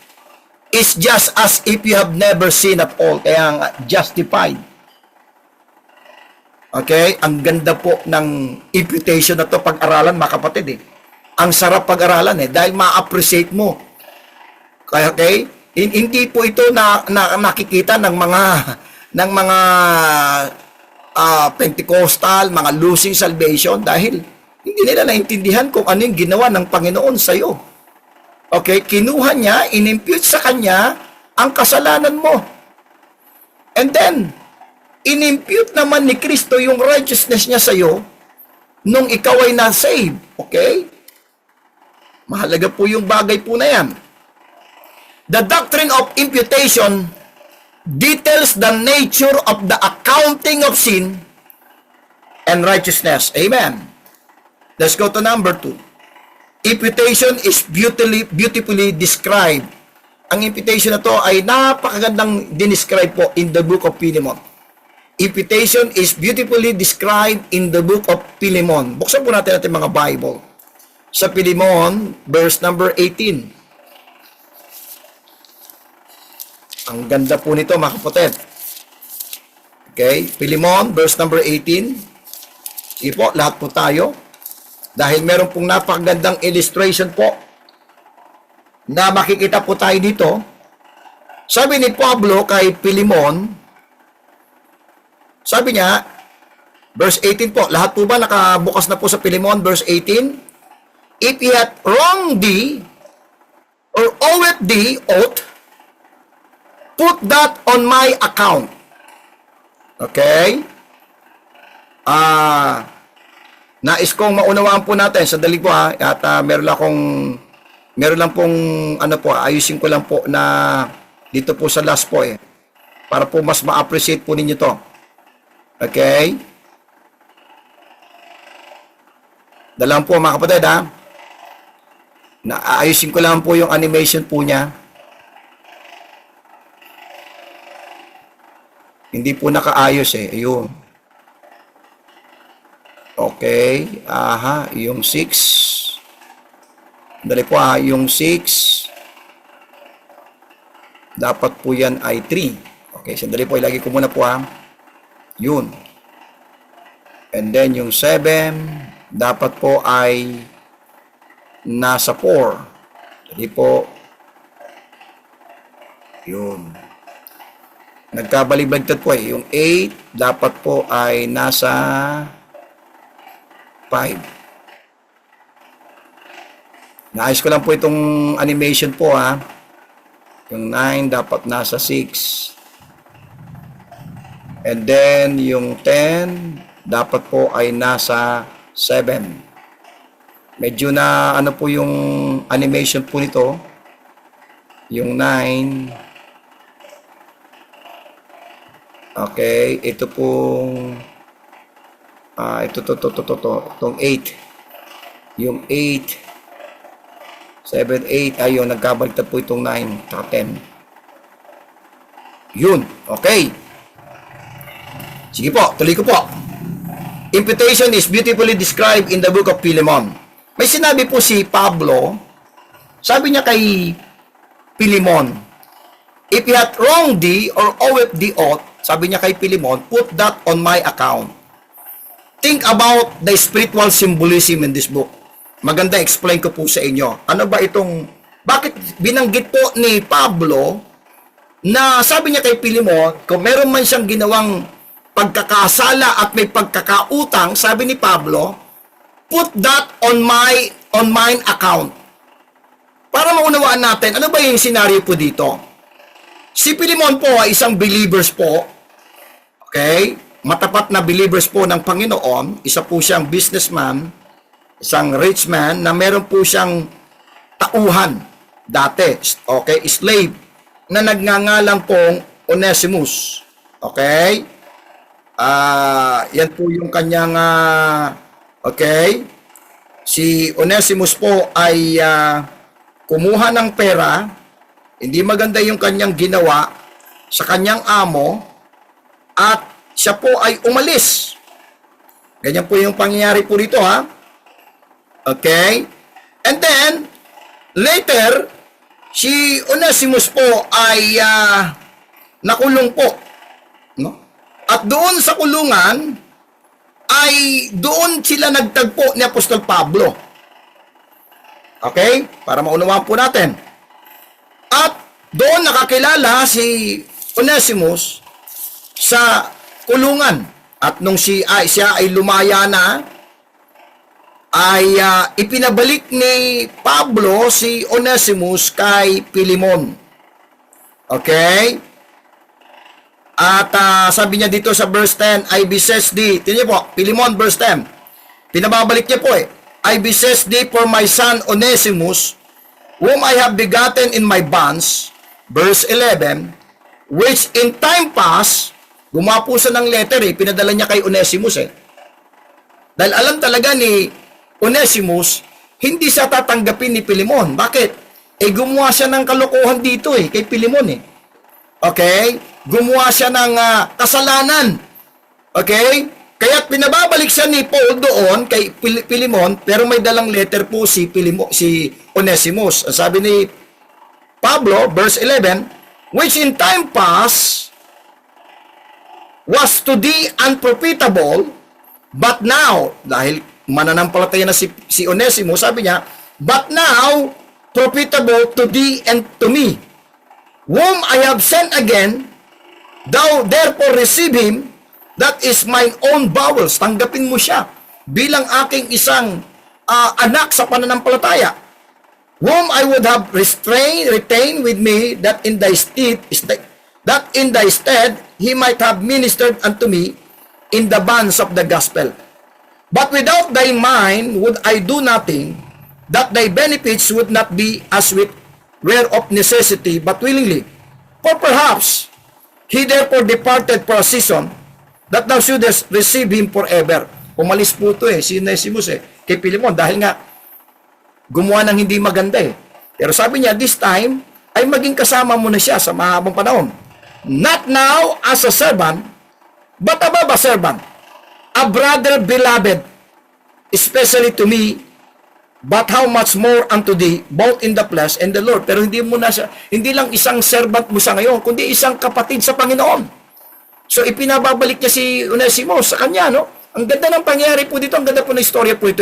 is just as if you have never sinned at all. Kaya nga, justified. Okay? Ang ganda po ng imputation na to pag-aralan, mga kapatid eh. ang sarap pag-aralan dahil ma-appreciate mo. Kaya okay? Hindi po ito na nakikita ng mga Pentecostal, mga losing salvation dahil hindi nila naintindihan kung ano yung ginawa ng Panginoon sa iyo. Okay, kinuha niya, inimpute sa kanya ang kasalanan mo. And then, inimpute naman ni Kristo yung righteousness niya sa iyo nung ikaw ay na-save. Okay? Mahalaga po yung bagay po na yan. The doctrine of imputation details the nature of the accounting of sin and righteousness. Amen. Let's go to number 2. Imputation is beautifully described. Ang imputation na to ay napakagandang dinescribe po in the book of Philemon. Imputation is beautifully described in the book of Philemon. Buksan po natin mga Bible. Sa Philemon, verse number 18. Ang ganda po nito mga kapatid. Okay, Philemon, verse number 18. Sige po, lahat po tayo. Dahil meron pong napakagandang illustration po na makikita po tayo dito. Sabi ni Pablo kay Philemon, sabi niya, verse 18 po, lahat po ba nakabukas na po sa Philemon, verse 18? If he hath wronged thee, or oweth thee aught, put that on my account. Okay? Nais kong maunawaan po natin, sandali po at meron lang pong ayusin ko lang po na dito po sa last po para po mas ma-appreciate po ninyo to. Okay? Dalang po mga kapatid ayusin ko lang po yung animation po niya. Hindi po nakaayos ayun. Okay, yung 6. Dali po yung 6. Dapat po yan ay 3. Okay, sandali po, ilagay ko muna po Yun. And then yung 7, dapat po ay nasa 4. Dali po. Yun. Nagkabalibagtad po yung 8, dapat po ay nasa 5. Naayos ko lang po itong animation po Yung 9 dapat nasa 6. And then yung 10 dapat po ay nasa 7. Medyo na po yung animation po nito. Yung 9. Okay, ito pong itong 8. Yung 8, 7, 8, ayun, nagkabaliktad po itong 9, 10. Yun, okay. Sige po, tuloy ko po. Imputation is beautifully described in the book of Philemon. May sinabi po si Pablo, sabi niya kay Philemon, if he hath wronged thee or oweth thee aught, sabi niya kay Philemon, put that on my account. Think about the spiritual symbolism in this book. Maganda explain ko po sa inyo. Ano ba bakit binanggit po ni Pablo na sabi niya kay Philemon, kung meron man siyang ginawang pagkakasala at may pagkakautang, sabi ni Pablo, put that on mine account. Para maunawaan natin, ano ba yung scenario po dito? Si Philemon po ay isang believers po. Okay? Matapat na believers po ng Panginoon. Isa po siyang businessman, isang rich man na meron po siyang tauhan dati. Okay? Slave na nagngangalang pong Onesimus. Okay? Yan po yung kanyang okay? Si Onesimus po ay kumuha ng pera. Hindi maganda yung kanyang ginawa sa kanyang amo at siya po ay umalis. Ganyan po yung pangyayari po dito Okay? And then, later, si Onesimus po ay nakulong po. No? At doon sa kulungan, ay doon sila nagtagpo ni Apostol Pablo. Okay? Para maunawaan po natin. At doon nakakilala si Onesimus sa kulungan. At nung siya ay lumaya na, ay ipinabalik ni Pablo si Onesimus kay Pilimon. Okay? At sabi niya dito sa verse 10, I beseech thee. Tingnan niyo po, Pilimon verse 10. Pinababalik niya po I beseech thee for my son Onesimus, whom I have begotten in my bonds. Verse 11, which in time past, gumawa po siya ng letter pinadala niya kay Onesimus Dahil alam talaga ni Onesimus, hindi siya tatanggapin ni Pilimon. Bakit? Gumawa siya ng kalokohan dito kay Pilimon Okay? Gumawa siya ng kasalanan. Okay? Kaya pinababalik siya ni Paul doon kay Pilimon, pero may dalang letter po si Onesimus. Ang sabi ni Pablo, verse 11, which in time past was to thee unprofitable, but now, dahil mananampalataya na si Onesimus, sabi niya, but now, profitable to thee and to me, whom I have sent again, thou therefore receive him, that is mine own bowels. Tanggapin mo siya bilang aking isang anak sa pananampalataya, whom I would have retained with me, that in thy stead he might have ministered unto me in the bonds of the gospel. But without thy mind would I do nothing, that thy benefits would not be as were of necessity, but willingly. For perhaps he therefore departed for a season, that thou shouldest receive him forever. Umalis po ito si Onesimus kay Pilimon dahil nga gumawa ng hindi maganda Pero sabi niya, this time, ay maging kasama mo na siya sa mahabang panahon. Not now as a servant, but above a servant, a brother beloved, especially to me, but how much more unto thee, both in the flesh and the Lord. Pero hindi mo na siya, hindi lang isang servant mo sa ngayon, kundi isang kapatid sa Panginoon. So, ipinababalik niya si Onesimus sa kanya, Ang ganda ng pangyayari po dito, ang ganda po ng istorya po ito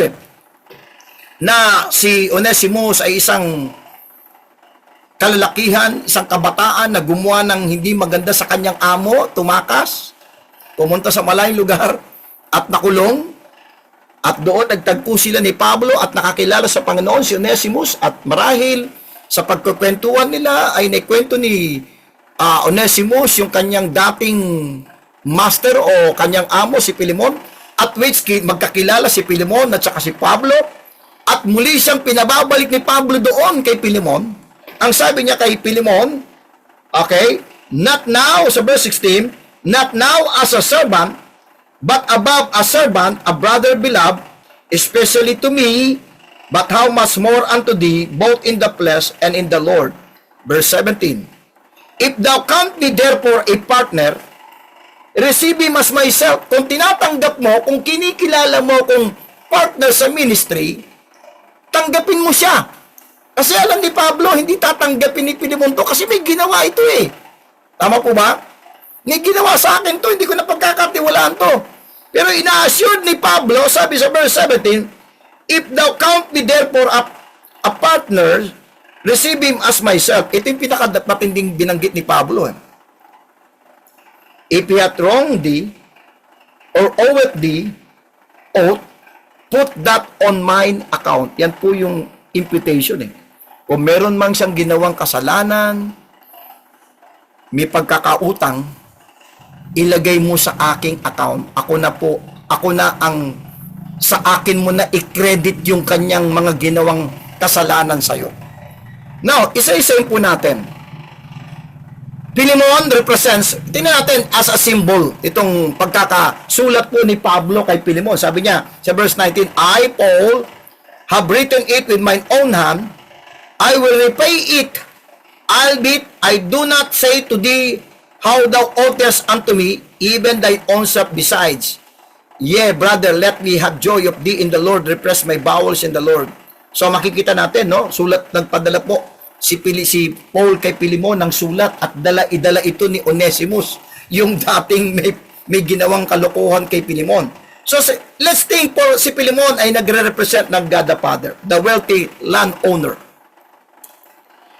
Na si Onesimus ay isang kalalakihan, isang kabataan na gumawa ng hindi maganda sa kanyang amo, tumakas, pumunta sa malayong lugar, at nakulong, at doon nagtagpo sila ni Pablo at nakakilala sa Panginoon si Onesimus, at marahil sa pagkukwentuhan nila ay naikwento ni Onesimus yung kanyang dating master o kanyang amo si Pilimon, at which magkakilala si Pilimon at saka si Pablo, at muli siyang pinababalik ni Pablo doon kay Pilimon. Ang sabi niya kay Pilimon, okay, not now, sa verse 16, not now as a servant, but above a servant, a brother beloved, especially to me, but how much more unto thee, both in the flesh and in the Lord. Verse 17, if thou count me therefore a partner, receive him as myself. Kung tinatanggap mo, kung kinikilala mo kung partner sa ministry, tanggapin mo siya. Kasi alam ni Pablo, hindi tatanggapin ni Pilimon to kasi may ginawa ito Tama po ba? May ginawa sa akin to, hindi ko na pagkakatiwalaan to. Pero ina-assured ni Pablo, sabi sa verse 17, if thou count me therefore a partner, receive him as myself. Ito yung pinakamatinding binanggit ni Pablo. If he hath wronged thee, or oweth thee, oath, put that on mine account. Yan po yung imputation Kung meron mang siyang ginawang kasalanan, may pagkakautang, ilagay mo sa aking account. Ako na ang sa akin mo na i-credit yung kanyang mga ginawang kasalanan sa'yo. Now, isa-isayin po natin. Pilimon represents, tingnan natin as a symbol, itong pagkakasulat po ni Pablo kay Pilimon. Sabi niya sa verse 19, I, Paul, have written it with mine own hand, I will repay it, albeit I do not say to thee how thou oughtest unto me, even thy own self besides. Yea, brother, let me have joy of thee in the Lord, refresh my bowels in the Lord. So makikita natin, sulat nagpadala po si Paul kay Pilimon ng sulat at idala ito ni Onesimus, yung dating may ginawang kalokohan kay Pilimon. So, let's think po, si Philemon ay nagre-represent ng God the Father, the wealthy landowner.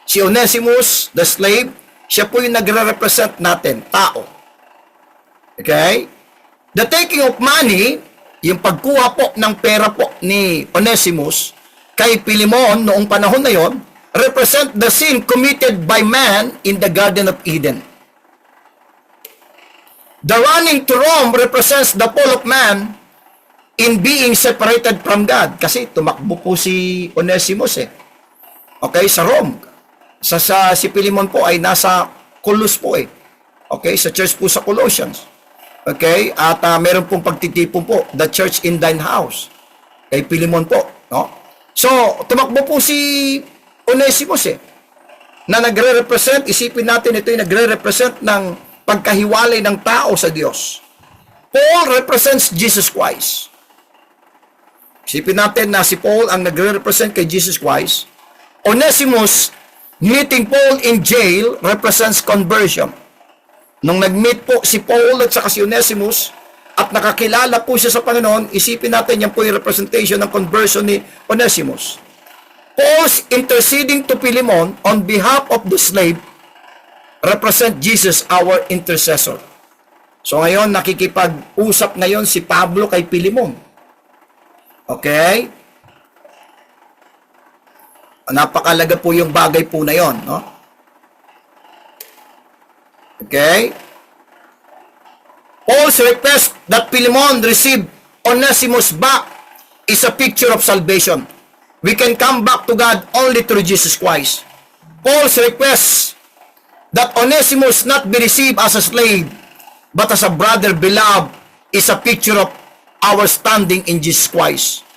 Si Onesimus, the slave, siya po yung nagre-represent natin, tao. Okay? The taking of money, yung pagkuha po ng pera po ni Onesimus kay Philemon noong panahon na yon, represent the sin committed by man in the Garden of Eden. The running to Rome represents the fall of man in being separated from God. Kasi tumakbo po si Onesimus Okay, sa Rome. Si Philemon po ay nasa Colossus po Okay, sa church po sa Colossians. Okay, at meron pong pagtitipon po, the church in thine house. Kay Philemon po, no? So, tumakbo po si Onesimus na nagre-represent, isipin natin ito yung nagre-represent ng pagkahiwalay ng tao sa Diyos. Paul represents Jesus Christ. Isipin natin na si Paul ang nagre-represent kay Jesus Christ. Onesimus, meeting Paul in jail, represents conversion. Nung nag-meet po si Paul at saka si Onesimus, at nakakilala po siya sa Panginoon, isipin natin yan po yung representation ng conversion ni Onesimus. Paul's interceding to Philemon on behalf of the slave represent Jesus, our intercessor. So ngayon, nakikipag-usap ngayon si Pablo kay Philemon. Okay? Napakalaga po yung bagay po na yon, no? Okay? Paul's request that Philemon receive Onesimus back is a picture of salvation. We can come back to God only through Jesus Christ. Paul's request that Onesimus not be received as a slave, but as a brother beloved, is a picture of our standing in Jesus Christ.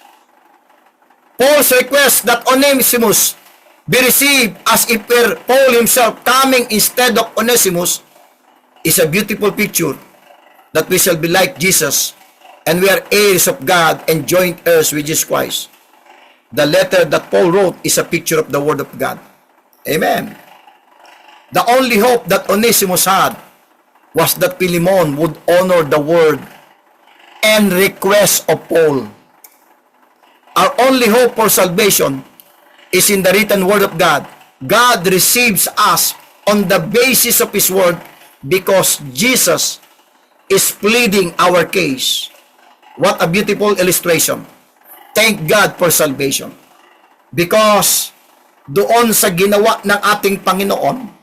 Paul's request that Onesimus be received as if were Paul himself coming instead of Onesimus is a beautiful picture that we shall be like Jesus, and we are heirs of God and joint heirs with Jesus Christ. The letter that Paul wrote is a picture of the Word of God. Amen. The only hope that Onesimus had was that Philemon would honor the word and request of Paul. Our only hope for salvation is in the written word of God. God receives us on the basis of His word because Jesus is pleading our case. What a beautiful illustration. Thank God for salvation. Because doon sa ginawa ng ating Panginoon,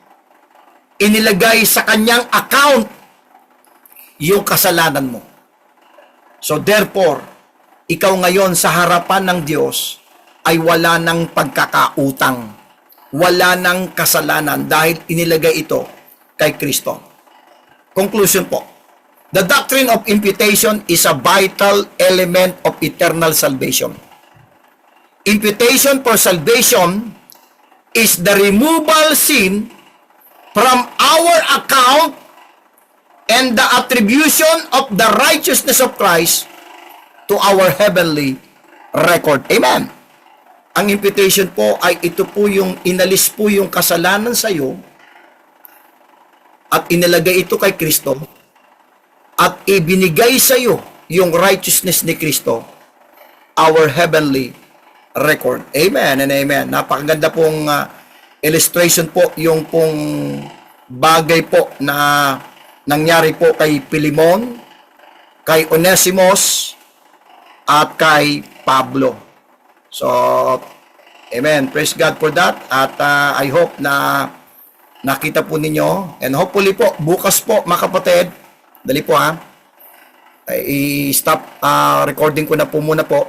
inilagay sa kanyang account yung kasalanan mo. So therefore, ikaw ngayon sa harapan ng Diyos ay wala ng pagkakautang, wala ng kasalanan dahil inilagay ito kay Kristo. Conclusion po. The doctrine of imputation is a vital element of eternal salvation. Imputation for salvation is the removal sin from our account and the attribution of the righteousness of Christ to our heavenly record. Amen. Ang imputation po ay ito po yung inalis po yung kasalanan sa iyo at inilagay ito kay Kristo at ibinigay sa iyo yung righteousness ni Kristo, our heavenly record. Amen and amen. Napakaganda pong illustration po yung pong bagay po na nangyari po kay Philemon, kay Onesimus, at kay Pablo. So, amen. Praise God for that. At I hope na nakita po ninyo. And hopefully po, bukas po, mga kapatid, dali po i-stop recording ko na po muna po.